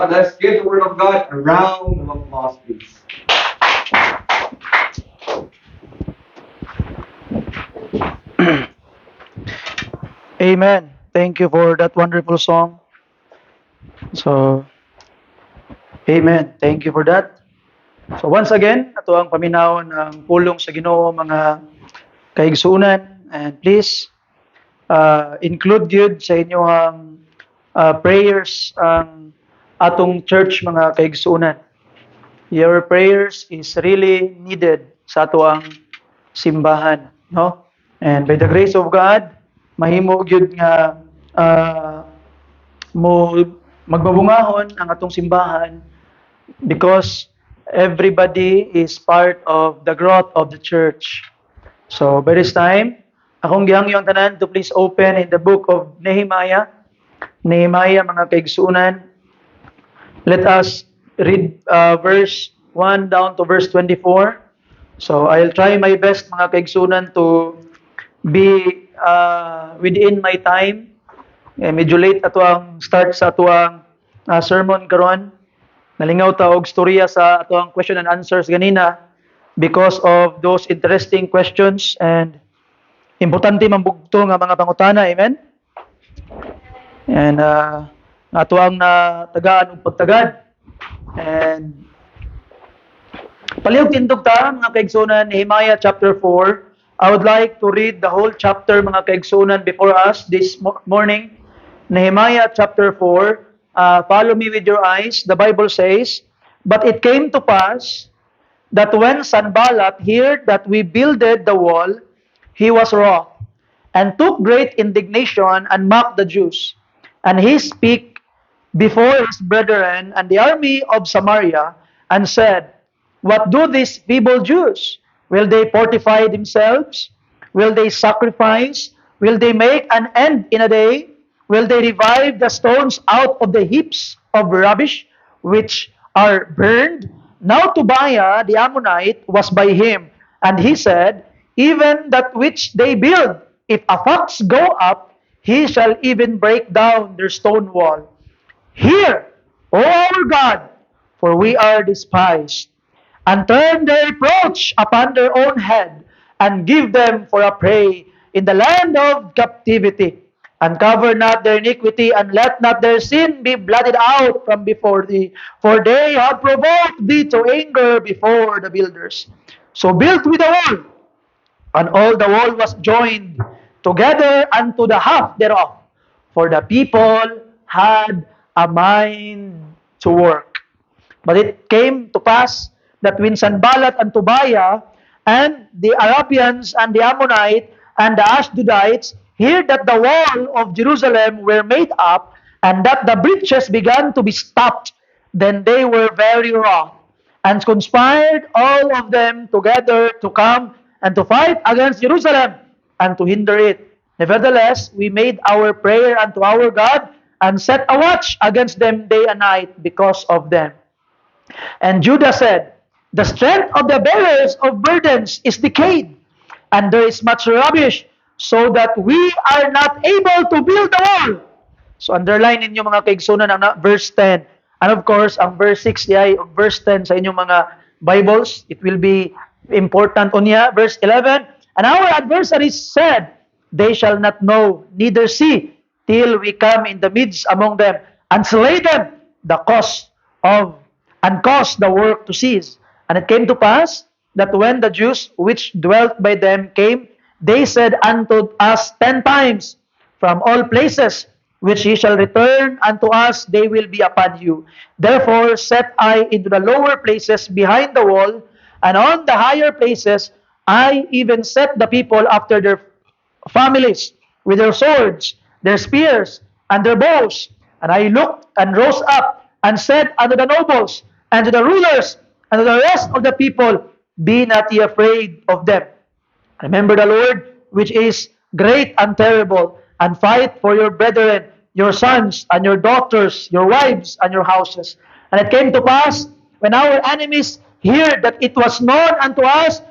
Let's give the word of God a round of applause, please. Amen. Thank you for that wonderful song. So, Amen. Thank you for that. So once again, ato ang paminaw ng pulong sa Ginoo mga kaigsunan, and please include gyud sa inyong prayers ang atong church mga kaigsunan. Your prayers is really needed sa ato ang simbahan, no? And by the grace of God, mahimo gyud nga uh, mo magbabungahon ang atong simbahan because everybody is part of the growth of the church. So by this time, akong gihangyo ang tanan to please open in the book of Nehemiah. Nehemiah mga kaigsunan. Let us read verse 1 down to verse 24. So I'll try my best mga kaigsunan to be within my time. Medyo late ato ang start sa ato ang sermon karon. Nalingaw ta og storya sa ato ang question and answers ganina because of those interesting questions and importante man bugto nga mga pangutana, amen? And ato ang natagaan og pagtagad. And palihog tindog ta mga kaigsunan, Nehemiah chapter 4. I would like to read the whole chapter mga kaigsunan before us this morning. Nehemiah chapter 4. Follow me with your eyes. The Bible says, "But it came to pass that when Sanballat heard that we builded the wall, he was wroth, and took great indignation, and mocked the Jews. And he spake before his brethren and the army of Samaria, and said, What do these feeble Jews? Will they fortify themselves? Will they sacrifice? Will they make an end in a day? Will they revive the stones out of the heaps of rubbish which are burned? Now Tobiah the Ammonite was by him, and he said, Even that which they build, if a fox go up, he shall even break down their stone wall. Hear, O our God, for we are despised, and turn their reproach upon their own head, and give them for a prey in the land of captivity. And cover not their iniquity, and let not their sin be blotted out from before thee. For they have provoked thee to anger before the builders. So build with the wall, and all the wall was joined together unto the half thereof. For the people had a mind to work. But it came to pass that when Sanballat and Tobiah and the Arabians and the Ammonite and the Ashdodites heard that the wall of Jerusalem were made up, and that the breaches began to be stopped, then they were very wroth, and conspired all of them together to come and to fight against Jerusalem and to hinder it. Nevertheless, we made our prayer unto our God and set a watch against them day and night because of them. And Judah said, The strength of the bearers of burdens is decayed, and there is much rubbish, so that we are not able to build the wall. So underline ninyo mga kaigsunan ang verse 10. And of course, ang verse 6 ay verse 10 sa inyong mga Bibles. It will be important unya. Verse 11, And our adversaries said, They shall not know, neither see, till we come in the midst among them, and slay them the cause of and cause the work to cease. And it came to pass that when the Jews which dwelt by them came, they said unto us 10 times, From all places which ye shall return unto us, they will be upon you. Therefore set I into the lower places behind the wall, and on the higher places I even set the people after their families, with their swords, their spears, and their bows. And I looked and rose up and said unto the nobles, and to the rulers, and to the rest of the people, Be not ye afraid of them. Remember the Lord, which is great and terrible, and fight for your brethren, your sons, and your daughters, your wives, and your houses. And it came to pass, when our enemies heard that it was known unto us,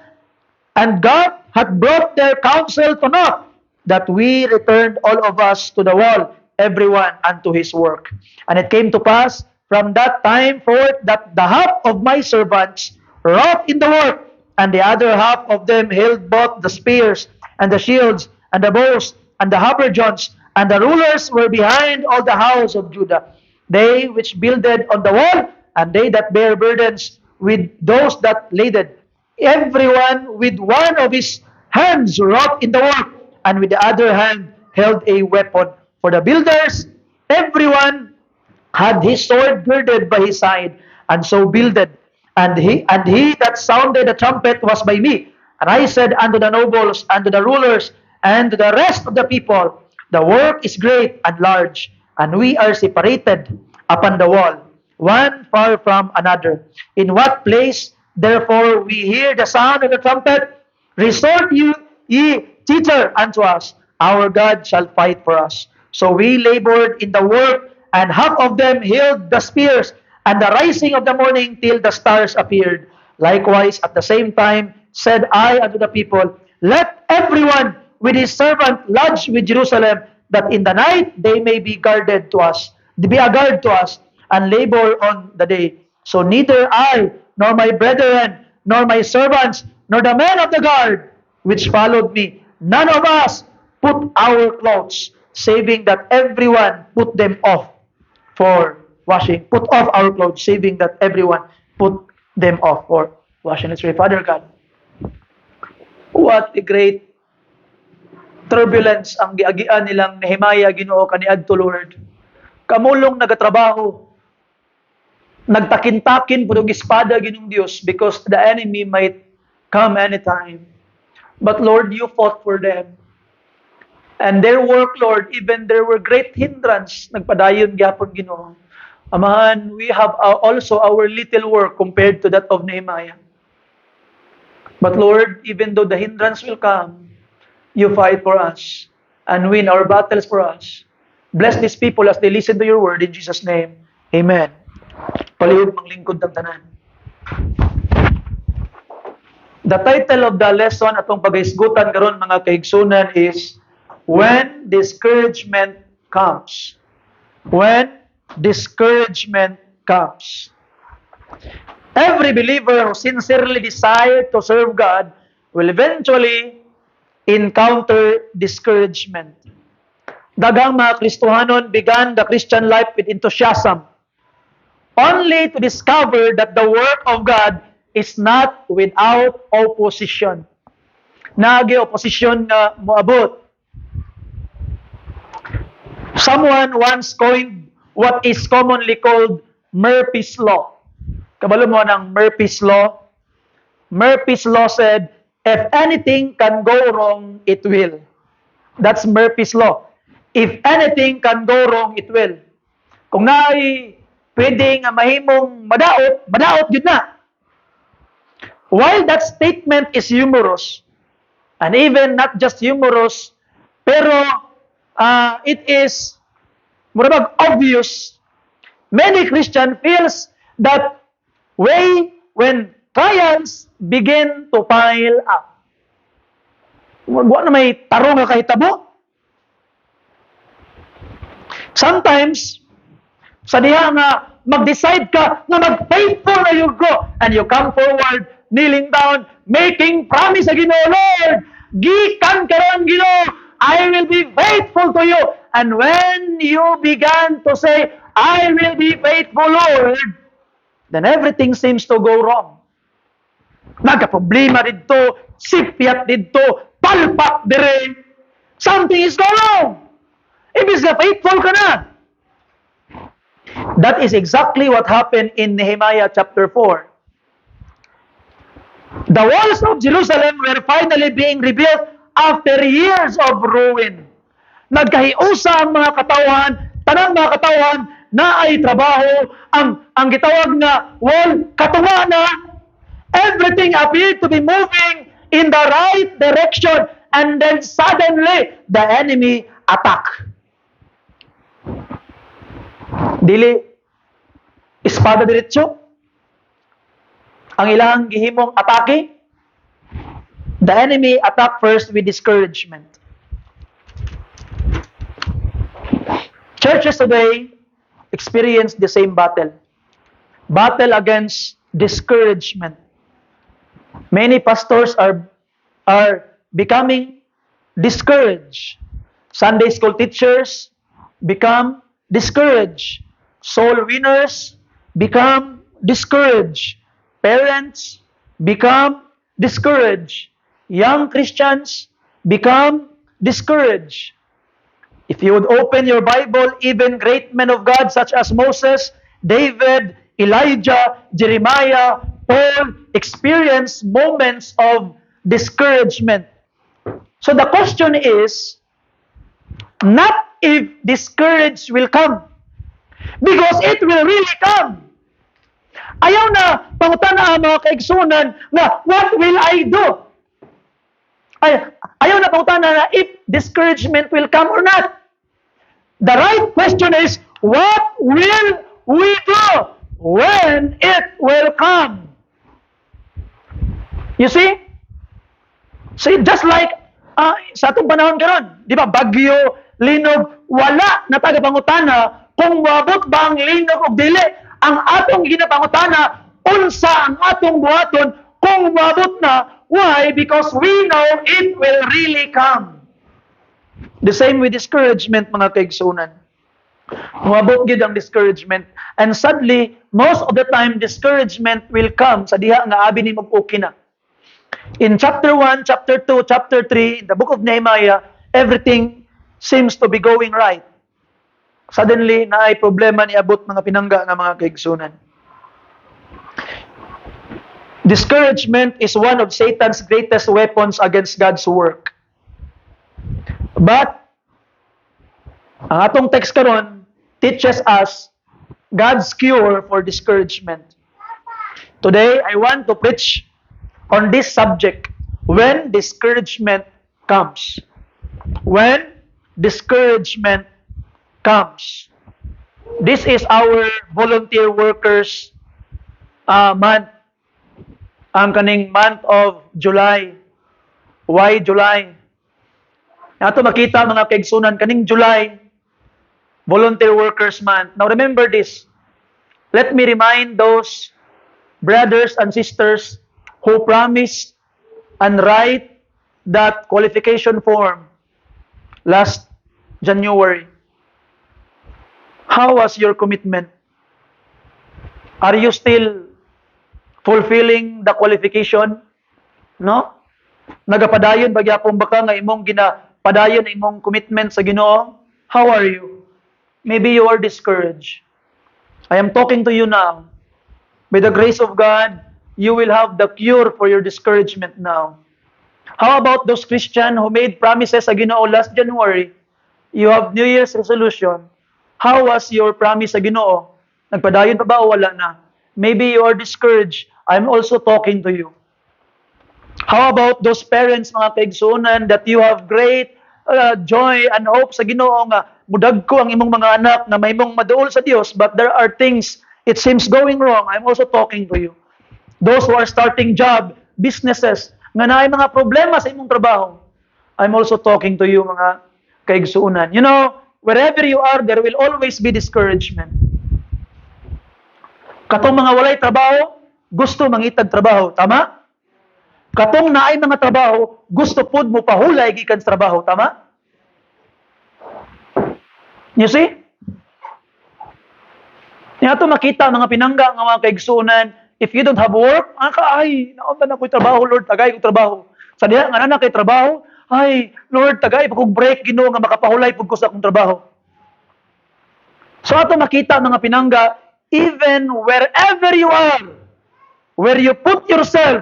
and God had brought their counsel to naught, that we returned all of us to the wall, everyone unto his work. And it came to pass from that time forth that the half of my servants wrought in the work, and the other half of them held both the spears and the shields and the bows and the habergeons, and the rulers were behind all the house of Judah. They which builded on the wall, and they that bare burdens with those that laded, everyone with one of his hands wrought in the work, and with the other hand held a weapon. For the builders, everyone had his sword girded by his side, and so builded. And he that sounded the trumpet was by me. And I said unto the nobles, and to the rulers, and to the rest of the people, the work is great and large, and we are separated upon the wall, one far from another. In what place, therefore, we hear the sound of the trumpet, resort you, ye thither unto us. Our God shall fight for us. So we labored in the work, and half of them held the spears, and the rising of the morning till the stars appeared. Likewise, at the same time, said I unto the people, let everyone with his servant lodge with Jerusalem, that in the night they may be guarded to us, be a guard to us, and labor on the day. So neither I, nor my brethren, nor my servants, nor the men of the guard which followed me, none of us put our clothes, saving that everyone put them off for washing. Put off our clothes, saving that everyone put them off for washing. Let's pray. Father God, what a great turbulence ang giagian nilang Nehemiah, Ginoo, kaniadto Lord. Kamulong nagatrabaho, nagtakin-takin pud og espada Ginoong Dios, because the enemy might come anytime. But Lord, you fought for them. And their work, Lord, even there were great hindrance, nagpadayon gyapon Ginoo. Amahan, we have also our little work compared to that of Nehemiah. But Lord, even though the hindrance will come, you fight for us and win our battles for us. Bless these people as they listen to your word in Jesus' name. Amen. Palihog manglingkod ng tanan. The title of the lesson atong pagahisgutan karon mga kaigsunan is When Discouragement Comes. When discouragement comes. Every believer who sincerely desires to serve God will eventually encounter discouragement. Daghang mga Kristohanon began the Christian life with enthusiasm, only to discover that the work of God is not without opposition. Naagi opposition nga moabot. Someone once coined what is commonly called Murphy's Law. Kabalo mo ng Murphy's Law? Murphy's Law said, if anything can go wrong, it will. That's Murphy's Law. If anything can go wrong, it will. Kung naay pwedeng mahimong madaot, madaot yun na. While that statement is humorous, and even not just humorous, pero it is murabag obvious, many Christian feels that way when trials begin to pile up. Wala na may tarong nga kahitabo. Sometimes, sa diha nga mag-decide ka na mag-faithful na you go, and you come forward, kneeling down, making promise sa Ginoo, Lord, gikan karon Ginoo, I will be faithful to you. And when you began to say, I will be faithful, Lord, then everything seems to go wrong. Nagka-problema dito, sipyat dito, palpak dire. Something is going wrong. Ibig na faithful ka na. That is exactly what happened in Nehemiah chapter 4. The walls of Jerusalem were finally being rebuilt after years of ruin. Nagkahiusa ang mga katawan, tanang mga katawan na ay trabaho, ang gitawag na wall, katuwa na. Everything appeared to be moving in the right direction, and then suddenly the enemy attack. Dili espada diretso ang ilang gihimong atake. The enemy attack first with discouragement. Churches today experienced the same battle. Battle against discouragement. Many pastors are becoming discouraged. Sunday school teachers become discouraged. Soul winners become discouraged. Parents become discouraged. Young Christians become discouraged. If you would open your Bible, even great men of God such as Moses, David, Elijah, Jeremiah, Paul experienced moments of discouragement. So the question is, not if discourage will come, because it will really come. Ayaw na pangutana ang mga kaigsunan na what will I do? Ayaw na pangutana na if discouragement will come or not. The right question is, what will we do when it will come? You see? So just like sa atong panahon karon, di ba, bagyo, linog, wala na tagapangutana kung moabot ba ang linog o dili. Ang atong ginapangutana, unsa ang atong buhaton kung moabot na. Why? Because we know it will really come. The same with discouragement, mga kaigsunan. Moabot gid ang discouragement, and sadly, most of the time discouragement will come sa diha nga abi nimo okay na. In chapter 1, chapter 2, chapter 3, in the book of Nehemiah, everything seems to be going right. Suddenly, naay problema ni abot mga pinangga nga mga kaigsunan. Discouragement is one of Satan's greatest weapons against God's work. But, ang atong text karon teaches us God's cure for discouragement. Today, I want to preach on this subject, when discouragement comes. When discouragement comes. This is our volunteer workers month. Ang kaning month of July. Why July? Nato makita mga kaigsunan, kaning July, volunteer workers month. Now remember this. Let me remind those brothers and sisters who promised and write that qualification form last January. How was your commitment? Are you still fulfilling the qualification? No? Nagapadayon ba gyapon baka nga imong ginapadayon imong commitment sa Ginoo? How are you? Maybe you are discouraged. I am talking to you now. By the grace of God, you will have the cure for your discouragement now. How about those Christians who made promises sa Ginoo last January? You have New Year's resolution. How was your promise sa Ginoo? Nagpadayon pa ba o wala na? Maybe you are discouraged. I'm also talking to you. How about those parents, mga kaigsunan, that you have great joy and hope sa Ginoo nga mudag ko ang imong mga anak na may mong maduol sa Dios, but there are things it seems going wrong. I'm also talking to you. Those who are starting job, businesses, nga naay mga problema sa imong trabaho, I'm also talking to you, mga kaigsunan. You know, wherever you are, there will always be discouragement. Katong mga walay trabaho, gusto mangitag trabaho, tama? Katong naay mga trabaho, gusto pud mo pahulay gikan sa trabaho, tama? You see? Niyato makita mga pinangga nga mga kaigsunan, if you don't have work, ay, naunta na ko'y trabaho, Lord, tagay ko trabaho. Sa diha nga na kay trabaho, ay, Lord, tagay pa kong break, Ginoo nga makapahulay pud ko sa akong trabaho. So ato makita mga pinangga, even wherever you are, where you put yourself,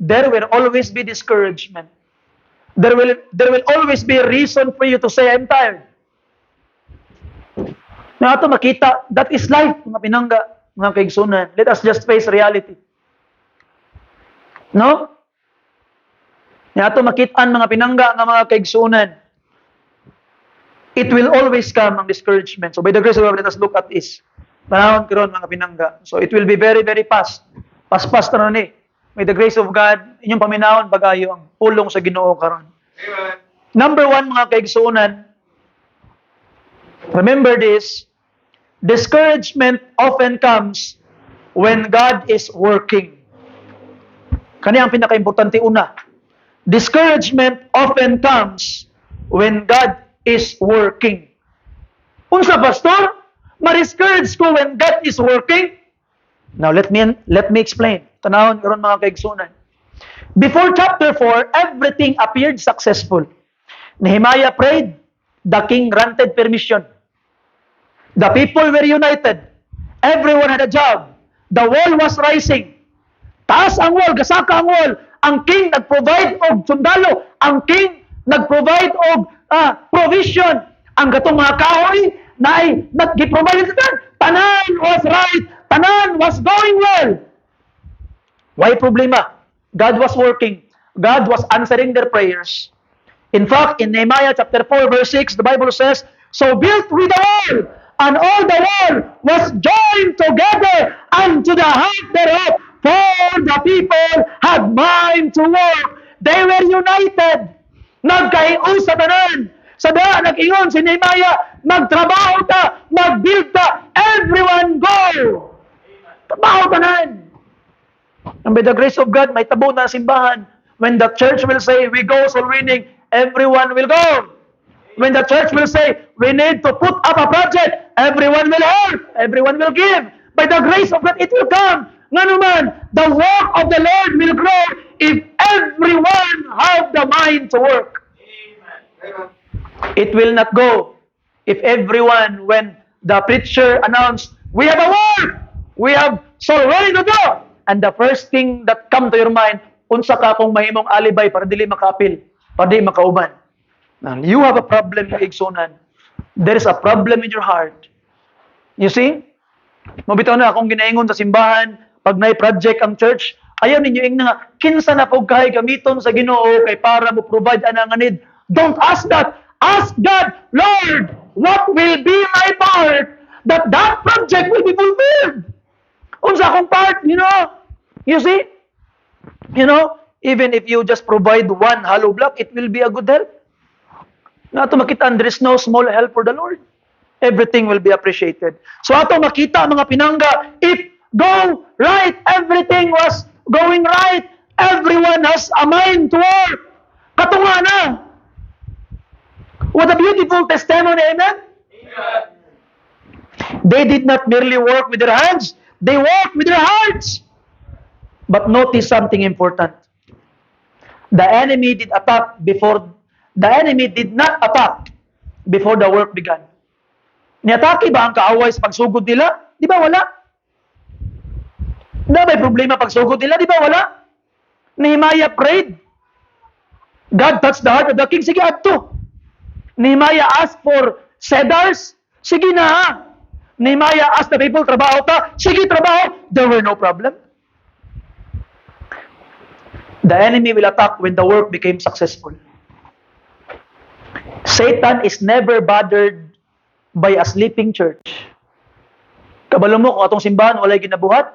there will always be discouragement. There will always be a reason for you to say, I'm tired. Na ato makita, that is life, mga pinangga, mga kaigsunan. Let us just face reality. No? Na ato makitaan, mga pinangga, nga mga kaigsunan. It will always come ang discouragement. So by the grace of God, let us look at this. Panahon karon mga pinangga. So it will be very, very fast. Pas-pas na ni. May the grace of God, inyong paminahon bagayo ang pulong sa Ginoo karon. Amen. Number 1, mga kaigsunan, remember this, Discouragement often comes when God is working. Kani ang pinaka-importante una. Discouragement often comes when God is working. Unsa pastor? Ma-discourage ko when God is working? Now let me explain. Tanawon karon mga kaigsunan. Before chapter 4, everything appeared successful. Nehemiah prayed, the king granted permission. The people were united. Everyone had a job. The wall was rising. Taas ang wall, gasaka ang wall. Ang king nag-provide og sundalo. Ang king nag-provide og provision. Ang gatong mga kahoy na ay nag-provide sila. Tanan was right. Tanan was going well. Why problema? God was working. God was answering their prayers. In fact, in Nehemiah chapter 4 verse 6, the Bible says, "So built with the wall, and all the wall was joined together unto the height thereof, for the people had mind to work." They were united. Nagkaiu sa tanan. Sa daan, nag-ingon si Nehemiah, magtrabaho ta, mag-build ta, everyone go. Trabaho tanan. And by the grace of God, may tabo na simbahan. When the church will say, we go soul winning, everyone will go. When the church will say, we need to put up a project, everyone will help, everyone will give. By the grace of God, it will come. Nga naman, the work of the Lord will grow if everyone have the mind to work. Amen. It will not go if everyone, when the preacher announced, we have a work, we have soul ready to go. And the first thing that come to your mind, unsa ka kung mahimong alibay para dili makapil, para dili makauban. Now, you have a problem, yung igsunan. There is a problem in your heart. You see? Mabitaw na akong ginaingon sa simbahan, pag na-project ang church, ayaw ninyo ing nga, kinsa na pag kahay gamiton sa Ginoo kay para mo provide anang need. Don't ask that. Ask God, Lord, what will be my part that project will be fulfilled? Unsa akong part, you know? You see? You know, even if you just provide one hollow block, it will be a good help. Nato makita, there is no small help for the Lord. Everything will be appreciated. So ato makita mga pinangga, if go right, everything was going right, everyone has a mind to work. Katunga na. What a beautiful testimony, amen? Amen. They did not merely work with their hands, they worked with their hearts. But notice something important. The enemy did not attack before the work began. Niatake ba ang kaaway sa pagsugod nila? Di ba wala? Na may problema pagsugod nila? Di ba wala? Nehemiah prayed. God touched the heart of the king. Sige, adto. Nehemiah asked for cedars. Sige na. Nehemiah asked the people, trabaho ta. Sige, trabaho. There were no problem. The enemy will attack when the work became successful. Satan is never bothered by a sleeping church. Kabalo mo, kung atong simbahan walay ginabuhat,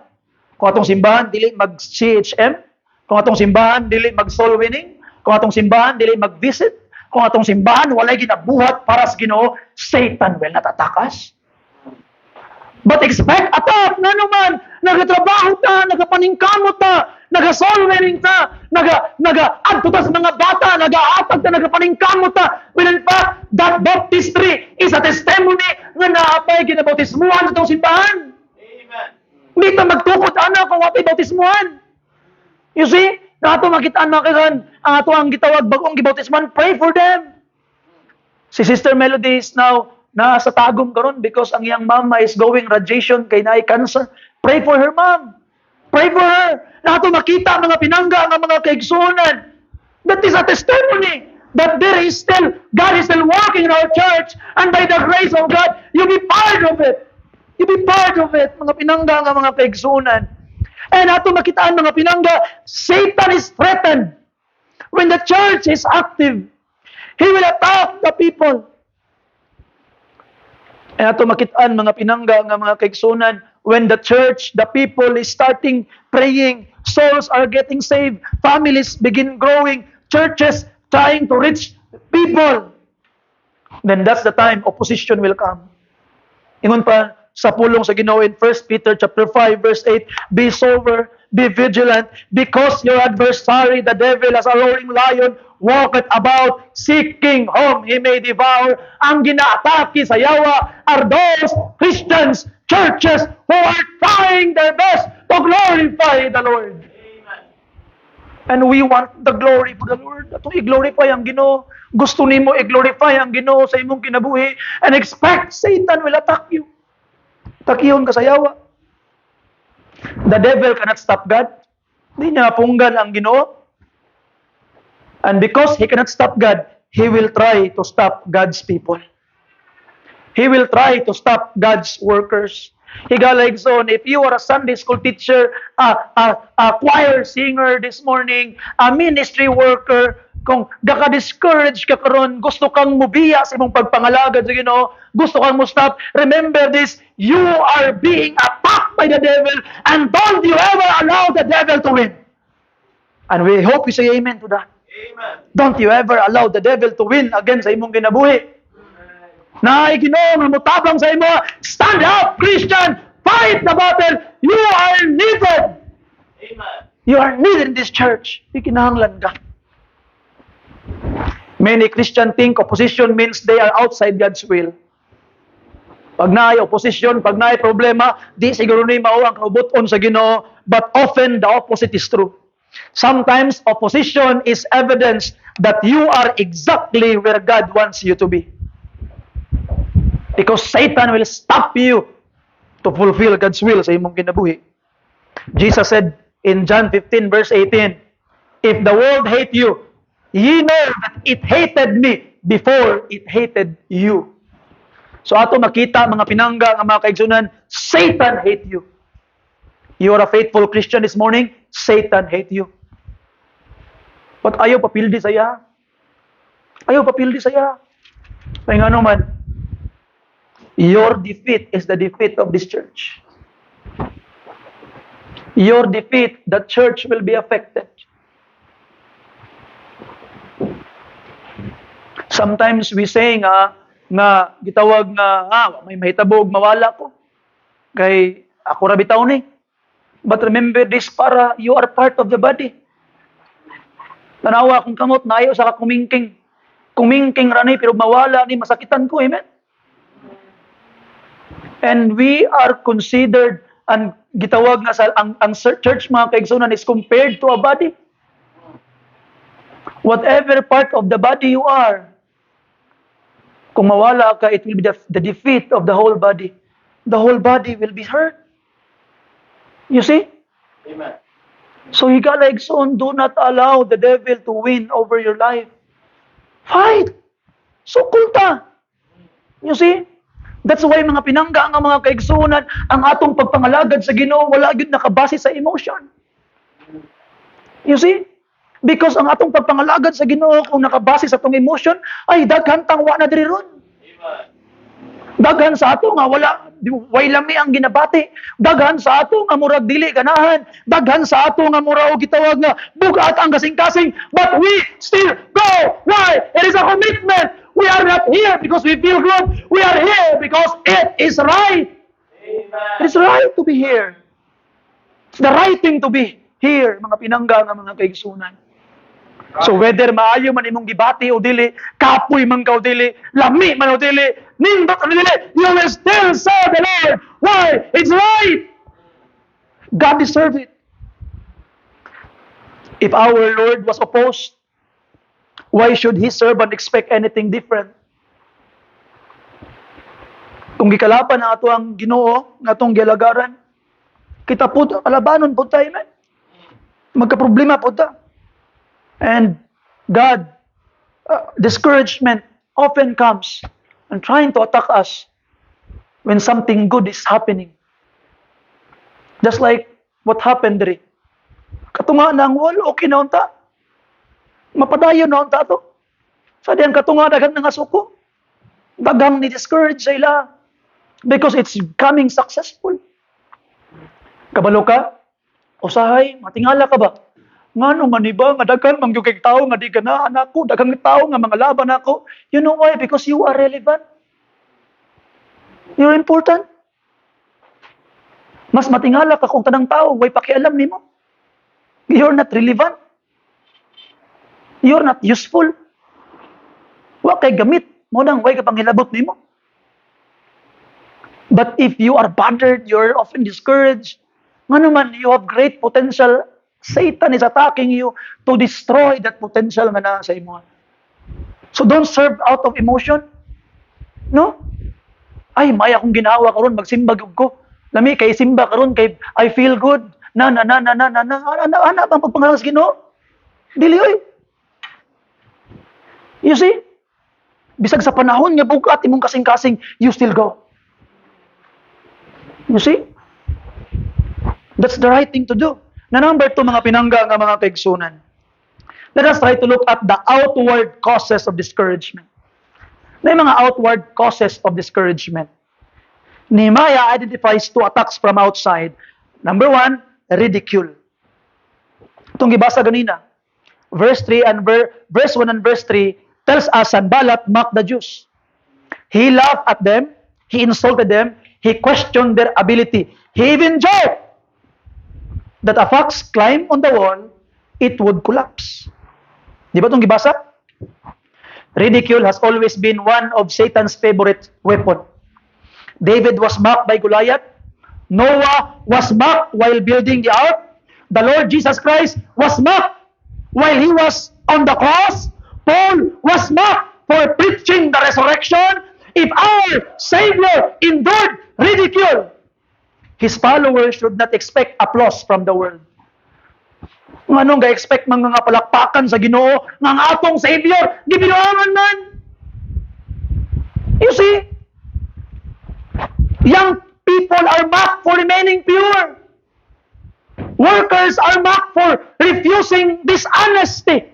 kung atong simbahan dili mag-CHM, kung atong simbahan dili mag-soul winning, kung atong simbahan dili mag-visit, kung atong simbahan walay ginabuhat para sa Ginoo, Satan will not attack us. But expect attack na naman, nagatrabaho ta, nagapaningkamot ta, naga-soul winning ta, naga-adto ta sa mga bata, nag-aatag ta, nagapaningkamot ta. When in fact, that baptistry is a testimony nga naapay ginabautismuhan sa itong simbahan. Amen. Hindi ta magtukot ana kung wapay bautismuhan. You see? Na ato makitaan makakan, ang ato ang gitawag bagong gibautismuhan, pray for them. Si Sister Melody is now nasa tagom karon because ang iyang mama is going radiation kay naay cancer. Pray for her mom. Pray for her. Na ato makita mga pinangga nga mga kaigsunan. That is a testimony that there is still, God is still working in our church, and by the grace of God, you be part of it. You be part of it, mga pinangga nga mga kaigsunan. And ato makitaan mga pinangga, Satan is threatened. When the church is active, he will attack the people. And ato makitaan mga pinangga nga mga kaigsunan, when the church, the people is starting praying, souls are getting saved, families begin growing, churches trying to reach people, then that's the time opposition will come. Ingon pa, sa pulong sa Ginoo in 1 Peter chapter 5 verse 8, be sober, be vigilant, because your adversary, the devil, as a roaring lion, walketh about, seeking whom he may devour. Ang ginaatake sa yawa are those Christians, churches, who are trying their best to glorify the Lord. And we want the glory for the Lord. Atong i-glorify ang Ginoo. Gusto nimo i-glorify ang Ginoo sa imong kinabuhi and expect Satan will attack you. Takihon ka sa yawa. The devil cannot stop God. Hindi niya punggan ang Ginoo. And because he cannot stop God, he will try to stop God's people. He will try to stop God's workers. Higalaygson, if you are a Sunday school teacher, a choir singer this morning, a ministry worker, kung daka-discourage ka karon, gusto kang mubiya sa imong pagpangalagad sa Ginoo, gusto kang mo-stop, remember this, you are being attacked by the devil, and don't you ever allow the devil to win. And we hope you say amen to that. Amen. Don't you ever allow the devil to win against sa imong kinabuhi. Na Ginoo nga motabang sa imo, stand up, Christian, fight the battle. You are needed. Amen. You are needed in this church. Ikinahanglan ka. Many Christians think opposition means they are outside God's will. Pag naay opposition, pag naay problema, di siguro ni mao ang kaubuton sa Ginoo, but often the opposite is true. Sometimes opposition is evidence that you are exactly where God wants you to be. Because Satan will stop you to fulfill God's will sa imong kinabuhi. Jesus said in John 15 verse 18, if the world hate you, ye know that it hated me before it hated you. So ato makita mga pinangga, mga kaigsunan, Satan hate you. You are a faithful Christian this morning, Satan hate you. But ayaw papildi saya. Ayaw papildi saya. Kaya nga naman, your defeat is the defeat of this church. Your defeat, the church will be affected. Sometimes we say nga gitawag nga may mahitabog mawala ko. Kay ako ra bitaw ni. But remember this, para you are part of the body. Tanawa kung kamot na ayaw sa kumingking. Kumingking ra ni pero mawala ni, masakitan ko, amen. And we are considered, and gitawag nga sa ang church mga kaigsunan is compared to a body. Whatever part of the body you are, kung mawala ka, it will be the defeat of the whole body. The whole body will be hurt. You see? Amen. So higalaygson, do not allow the devil to win over your life. Fight! Sukulta! You see? That's why mga pinangga nga mga kaigsunan, ang atong pagpangalagad sa Ginoo wala gyud nakabase sa emotion. You see? Because ang atong pagpangalagad sa Ginoo kung nakabase sa atong emotion, ay daghan tang wa na diri ron. Daghan sa ato nga way lami ang ginabati. Daghan sa ato nga murag dili ganahan. Daghan sa ato nga murag gitawag nga bugat ang kasing-kasing, but we still go. Why? It is a commitment. We are not here because we feel good. We are here because it is right. Amen. It is right to be here. It's the right thing to be here, mga pinangga nga mga kaigsunan. So whether maayo man imong gibati o dili, kapoy man ka o dili, lami man o dili, nindot o dili, you will still serve the Lord. Why? It's right. God deserves it. If our Lord was opposed, why should His servant expect anything different? Kung gikalaban na ato ang Ginoo, nga atong gilagaran, kita po, kalabanon po tayo, man. Magka-problema po ta. And God, discouragement often comes and trying to attack us when something good is happening. Just like what happened diri. Katunga na ang wall, okay na unta. Mapadayon na unta to. Sa diyan katunga, daghang nga suko. Daghang ni-discourage sa ila. Because it's becoming successful. Kabalo ka? Usahay, matingala ka ba? Ngano man iba, nga daghan mangyugay tao, nga di ganahan ako, daghang tao, nga mga laban ako. You know why? Because you are relevant. You're important. Mas matingala ka kung tanang tao, way pakialam nimo. You're not relevant. You're not useful. Wa kay gamit. Mo nang way ka panghilabot nimo. But if you are bothered, you're often discouraged. Nga naman, you have great potential. Satan is attacking you to destroy that potential nga na sa imo. So don't serve out of emotion. No? Ay, may akong ginawa karon, magsimba gyud ko. Lami kay simba karon kay I feel good. Ana bang pagpangalas Ginoo? Dili oy. You see? Bisag sa panahon nga bugat imong kasing-kasing, you still go. You see? That's the right thing to do. Na number 2, mga pinangga nga mga kaigsunan. Let us try to look at the outward causes of discouragement. Na yung mga outward causes of discouragement. Nehemiah identifies 2 attacks from outside. Number 1, ridicule. Itong gibasa ganina. Verse 1 and verse 3 tells us Sanballat mocked the Jews. He laughed at them, he insulted them, he questioned their ability. He even joked that a fox climb on the wall, it would collapse. Di ba itong gibasa? Ridicule has always been one of Satan's favorite weapon. David was mocked by Goliath. Noah was mocked while building the ark. The Lord Jesus Christ was mocked while he was on the cross. Paul was mocked for preaching the resurrection. If our Savior endured ridicule, his followers should not expect applause from the world. Nganong ga-expect mga palakpakan sa Ginoo nga ang atong Savior gibinuangan man. You see? Young people are mocked for remaining pure. Workers are mocked for refusing dishonesty.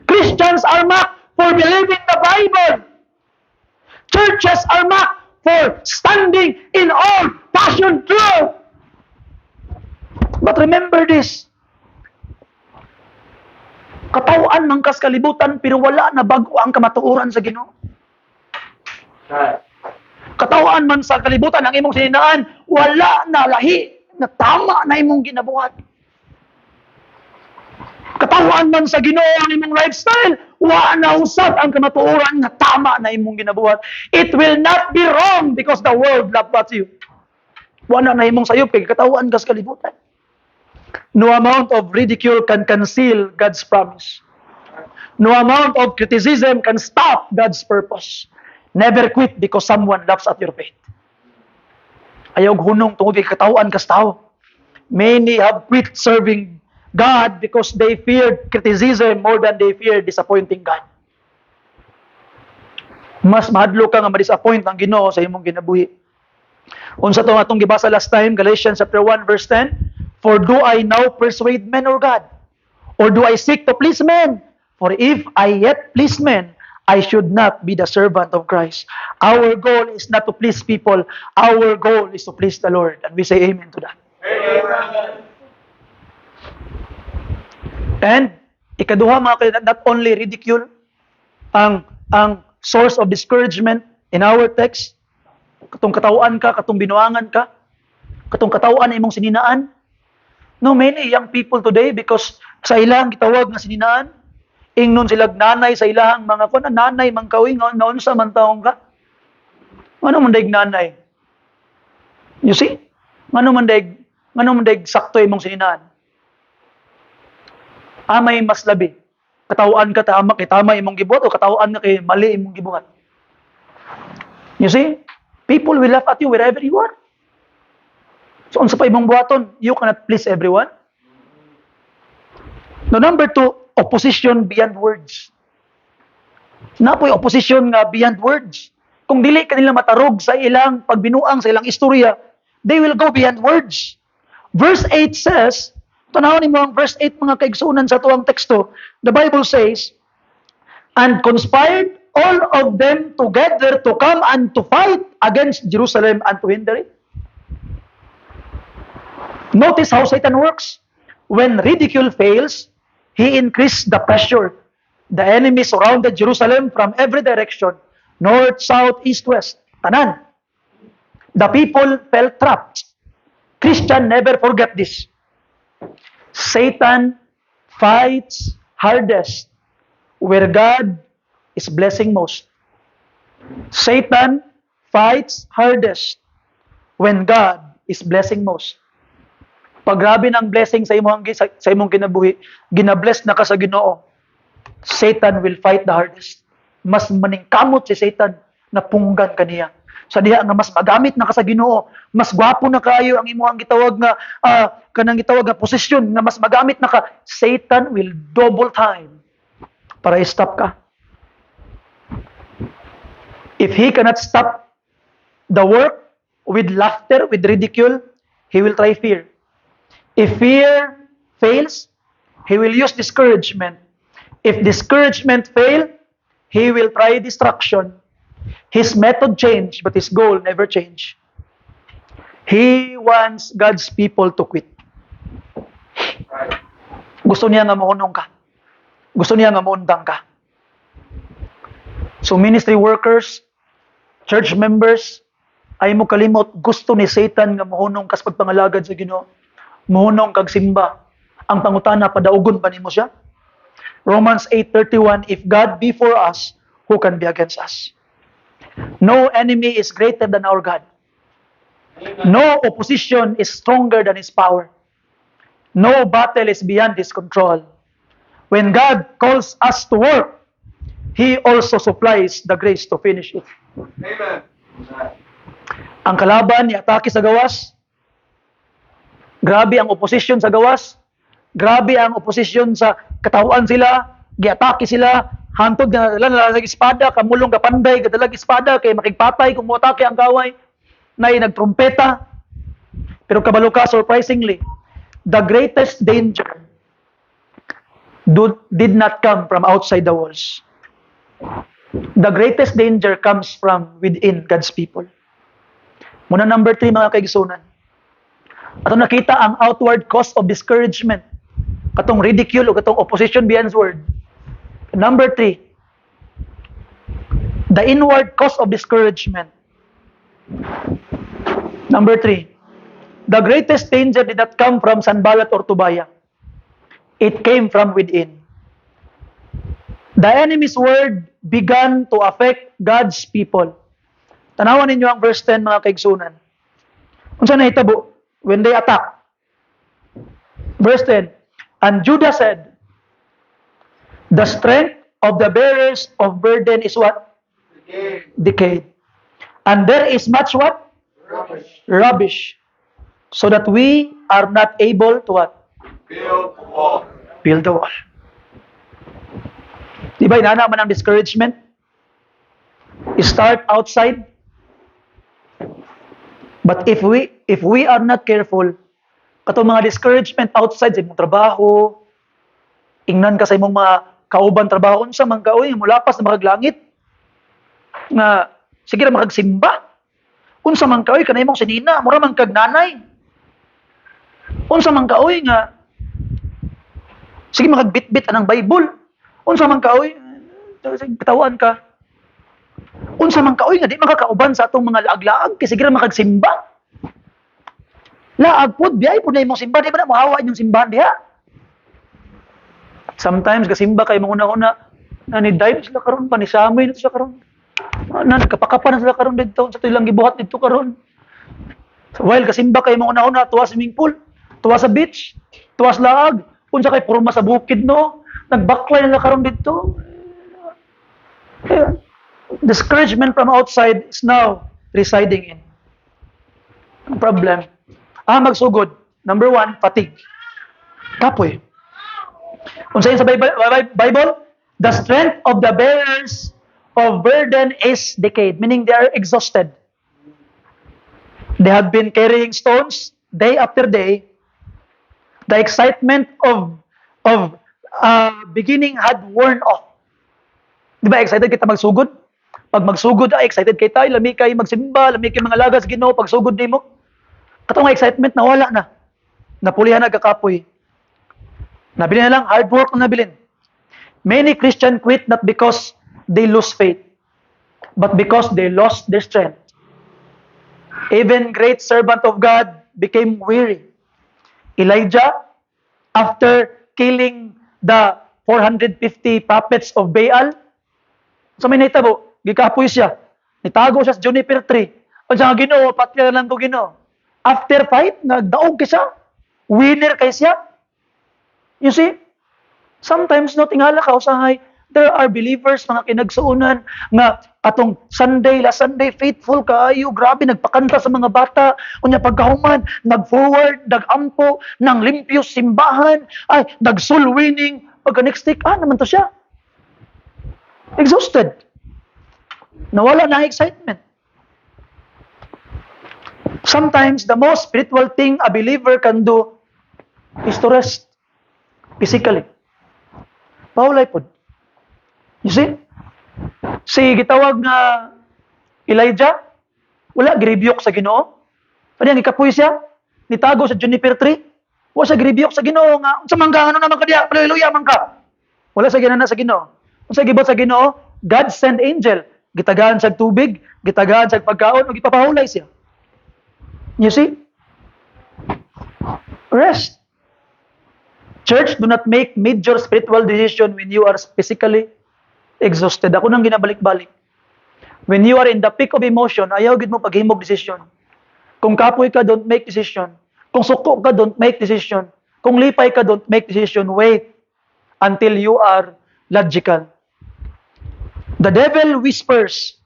Christians are mocked for believing the Bible. Churches are mocked for standing in old-fashioned truth. But remember this. Katawaan man kas kalibutan pero wala na bago ang kamatuoran sa Ginoo. Katawaan man sa kalibutan ang imong sininaan, wala na lahi na tama na imong ginabuhat. Katawaan man sa Ginoo ang imong lifestyle, wala na usab ang kamatuoran na tama na imong ginabuhat. It will not be wrong because the world loves you. Wala na imong sayop kay katawaan kas kalibutan. No amount of ridicule can conceal God's promise. No amount of criticism can stop God's purpose. Never quit because someone laughs at your faith. Ayaw hunong tungod kay katawaan kas tao. Many have quit serving God because they feared criticism more than they feared disappointing God. Mas mahadlo ka nga ma-disappoint ang Ginoo sa imong ginabuhi. Unsa to atong gibasa last time, Galatians chapter 1 verse 10, for do I now persuade men or God? Or do I seek to please men? For if I yet please men, I should not be the servant of Christ. Our goal is not to please people. Our goal is to please the Lord. And we say amen to that. Amen. And ikaduha mga kaibigan, not only ridicule ang source of discouragement in our text, katong katawaan ka, katong binuangan ka, katong katawaan na imong sininaan. No, many young people today, because sa ilang gitawag nga sininaan, ingnon sila nanay sa ilang mga kuna, nanay man kawing, noon sa man taong ka. Ano man daig nanay? You see? Ano man daig sakto imong sininaan? Amay mas labi. Katawaan ka tama kay tama imong gibuhat o katawaan ka kay mali imong gibuhat. You see? People will laugh at you wherever you are. So, unsa pa imong buhaton? You cannot please everyone. Now, number 2, opposition beyond words. Napoy opposition nga beyond words. Kung dili kanila matarog sa ilang pagbinuang sa ilang istorya, they will go beyond words. Verse 8 says, tanawin mo ang verse 8 mga kaigsunan sa tuwang teksto, the Bible says, and conspired all of them together to come and to fight against Jerusalem and to hinder it. Notice how Satan works. When ridicule fails, he increased the pressure. The enemy surrounded Jerusalem from every direction, north, south, east, west. Tanan. The people felt trapped. Christian, never forget this. Satan fights hardest where God is blessing most. Satan fights hardest when God is blessing most. Pag grabe ng blessing sa imong kinabuhi, ginabless na ka sa Ginoo, Satan will fight the hardest. Mas maningkamot si Satan na punggan kaniya. Sa diha nga mas magamit na ka sa Ginoo, mas gwapo na kayo ang imong gitawag nga kanang gitawag nga posisyon na mas magamit na ka, Satan will double time para i-stop ka. If he cannot stop the work with laughter, with ridicule, he will try fear. If fear fails, he will use discouragement. If discouragement fail, he will try distraction. His method change, but his goal never change. He wants God's people to quit. Gusto niya nga mahunong ka. Gusto niya nga maundang ka. So ministry workers, church members, ay mo kalimot, gusto ni Satan nga mahunong kas pagpangalagad sa Ginoo. Mahunong kag simba. Ang pangutana, padaugon ba nimo siya? Romans 8:31, if God be for us, who can be against us? No enemy is greater than our God. No opposition is stronger than His power. No battle is beyond His control. When God calls us to work, He also supplies the grace to finish it. Amen. Ang kalaban ni atake sa gawas. Grabe ang opposition sa gawas. Grabe ang opposition sa katawhan sila. Giatake sila. Hantod na nalalag espada. Kamulong kapanday. Gadalag espada. Kay makigpatay kung moatake ang gaway. Na nagtrumpeta. Pero kabalo ka, surprisingly, the greatest danger did not come from outside the walls. The greatest danger comes from within God's people. Muna number 3 mga kaigsunan. Atong nakita ang outward cause of discouragement. Katong ridicule o katong opposition behind His word. Number 3, the inward cause of discouragement. Number 3, the greatest danger did not come from Sanballat or Tobiah. It came from within. The enemy's word began to affect God's people. Tanawan ninyo ang verse 10 mga kaigsunan. Unsa nahitabo when they attack? Verse 10, and Judah said, the strength of the bearers of burden is what? Decayed. And there is much what? Rubbish. So that we are not able to what? Build the wall. Build the wall. Diba inana man ang discouragement? Start outside. But if we are not careful, katong mga discouragement outside sa imong trabaho, ingnan ka sa imong mga kauban trabaho, unsa man ka, uy, mulapas na makaglangit. Nga, sige na makagsimba. Unsa man ka, uy, kanay mong sinina, mura man kag nanay. Unsa man ka, uy, nga, sige makagbitbit anang Bible. Unsa man ka, uy, katawan ka. Unsa man ka, uy, nga, di makakauban sa atong mga laag-laag, kasi sige na makagsimba. Laag pod, biyay po na imong simba, di ba na mahawa inyong simbahan diha? Sometimes, kasimba kayo mga una-una, na ni dive sila karon pa, ni Samoy na sila karon. Na, nagkapakapa na sila karon dito, sa ilang gibuhat dito karon. While kasimba kayo mga una-una, tuwa swimming pool, tuwa sa beach, tuwa sa laag, unsa kay purma sa bukid, no? Nagbaklay na karon dito. Discouragement from outside is now residing in. Ang problem, magsugod. Number 1, fatigue. Kapoy. Kung sa'yo sa Bible, the strength of the bearers of burden is decayed, meaning they are exhausted. They have been carrying stones day after day. The excitement of beginning had worn off. Di ba excited kita magsugod? Pag magsugod, excited kay tayo, lami kay magsimba, lami kay mga lagas, Ginoo, pag sugod nimo. Katong excitement nawala na. Napulihan na kakapoy. Nabili na lang, hard work na nabilin. Many Christians quit not because they lose faith, but because they lost their strength. Even great servant of God became weary. Elijah, after killing the 450 prophets of Baal, sa may naitabo, gikapoy siya. Nitago siya sa juniper tree. O siya nga Ginoo, patya lang ko Ginoo. After fight, nagdaog kay siya. Winner kay siya. You see? Sometimes no tingala ka usahay, there are believers mga kinagsuunan nga atong last Sunday faithful kaayo, grabe nagpakanta sa mga bata, unya pagkahuman nag-forward, nag-ampo, nang limpyo simbahan, ay nag-soul winning, pagka next week naman to siya. Exhausted. Nawala na ang excitement. Sometimes the most spiritual thing a believer can do is to rest physically. Paulay po. You see? Si gitawag nga Elijah, wala gribyok sa Ginoo. Kanya gikapoy siya, nitago sa juniper tree. Wala siya gribyok sa Ginoo nga, unsa man ka ano naman ka diya, haleluya man ka. Wala sa ginana sa Ginoo. Unsa gibot sa Ginoo? God sent angel, gitagaan sa tubig, gitagaan sa pagkaon, ug ipapahulay siya. You see? Rest. Church, do not make major spiritual decision when you are physically exhausted. Ako nang ginabalik-balik. When you are in the peak of emotion, ayaw gid mo paghimog decision. Kung kapoy ka, don't make decision. Kung suko ka, don't make decision. Kung lipay ka, don't make decision. Wait until you are logical. The devil whispers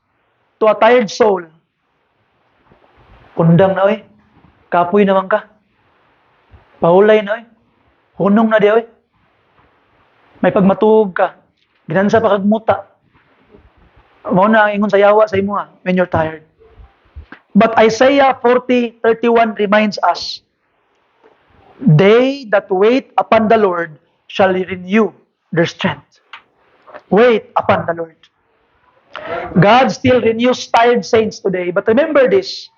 to a tired soul, kundang na oy, kapoy naman ka. Pahulay na oy. Hunong na di oy. May pagmatuog ka. Ginansa pa kagmuta. Mao na ang ingon sa yawa sa imo when you're tired. But Isaiah 40:31 reminds us, they that wait upon the Lord shall renew their strength. Wait upon the Lord. God still renews tired saints today. But remember this,